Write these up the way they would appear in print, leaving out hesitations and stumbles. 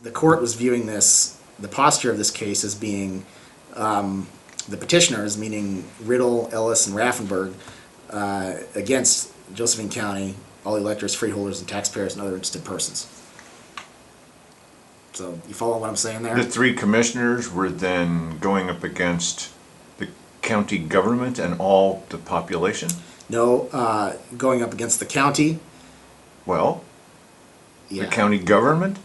the court was viewing this, the posture of this case as being the petitioners, meaning Riddle, Ellis, and Raffenberg, against Josephine County, all electors, freeholders, and taxpayers, and other interested persons. So you follow what I'm saying there? The three commissioners were then going up against the county government and all the population? No, going up against the county. Well, Yeah. the county government?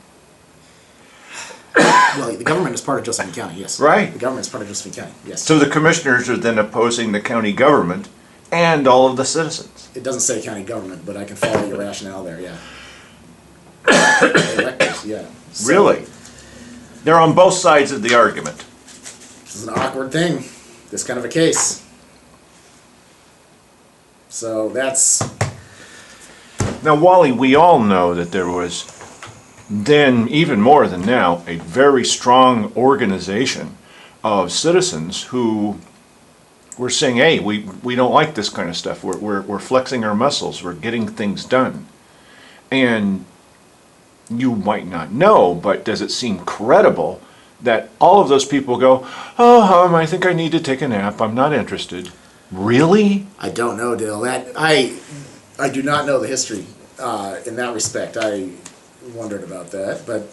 Well, the government is part of Josephine County, yes. Right. The government is part of Josephine County, yes. So the commissioners are then opposing the county government and all of the citizens. It doesn't say county government, but I can follow your rationale there, yeah. Electors, yeah. So, Really? They're on both sides of the argument. This is an awkward thing, this kind of a case. So that's, Now, Wally, we all know that there was then, even more than now, a very strong organization of citizens who were saying, hey, we don't like this kind of stuff. We're flexing our muscles. We're getting things done. And you might not know, but does it seem credible that all of those people go, oh, I think I need to take a nap. I'm not interested. Really? I don't know, Dale. That I do not know the history in that respect. I wondered about that, but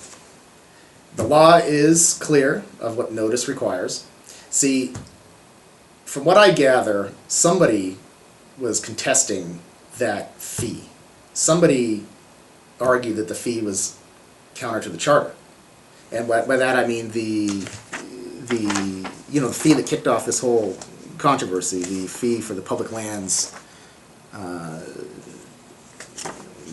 the law is clear of what notice requires. See, from what I gather, somebody was contesting that fee. Somebody argued that the fee was counter to the charter, and by that I mean the fee that kicked off this whole controversy, the fee for the public lands.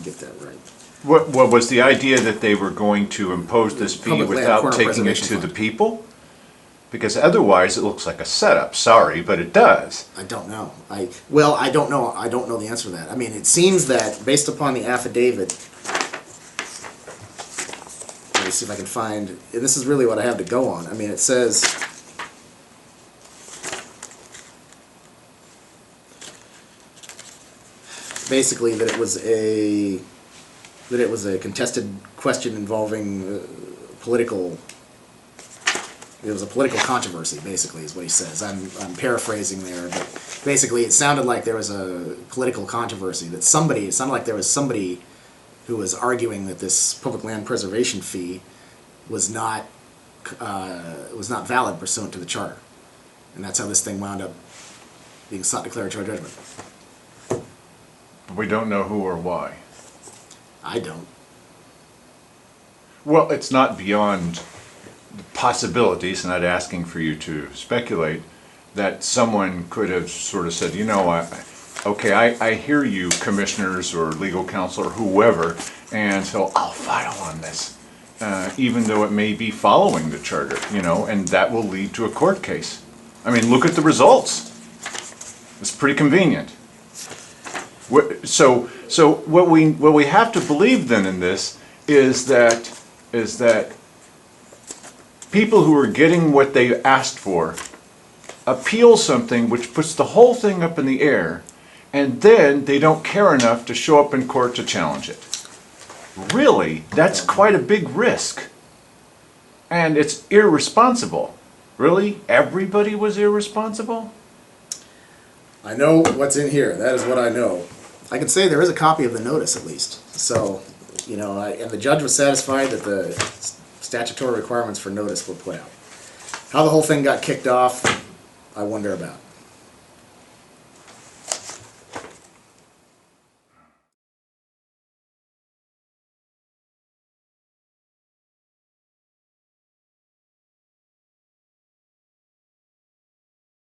Get that right. What was the idea that they were going to impose this fee Public land without corner taking it preservation to the fund. people? Because otherwise it looks like a setup. Sorry, but it does. I don't know. I don't know. I don't know the answer to that. I mean, it seems that based upon the affidavit, let me see if I can find, and this is really what I have to go on. I mean, it says, basically that it was a contested question involving political. It was a political controversy, basically, is what he says. I'm paraphrasing there, but basically it sounded like there was a political controversy, that somebody, it sounded like there was somebody who was arguing that this public land preservation fee was not valid pursuant to the charter. And that's how this thing wound up being sought declaratory judgment. We don't know who or why. I don't. Well, it's not beyond possibilities, not asking for you to speculate, that someone could have sort of said, you know, I hear you, commissioners or legal counsel or whoever, and so I'll file on this, even though it may be following the charter, you know, and that will lead to a court case. I mean, look at the results. It's pretty convenient. So what we have to believe then in this is that people who are getting what they asked for appeal something which puts the whole thing up in the air, and then they don't care enough to show up in court to challenge it. Really, that's quite a big risk. And it's irresponsible. Really? Everybody was irresponsible? I know what's in here. That is what I know. I can say there is a copy of the notice at least. So, you know, and the judge was satisfied that the statutory requirements for notice were put out. How the whole thing got kicked off, I wonder about.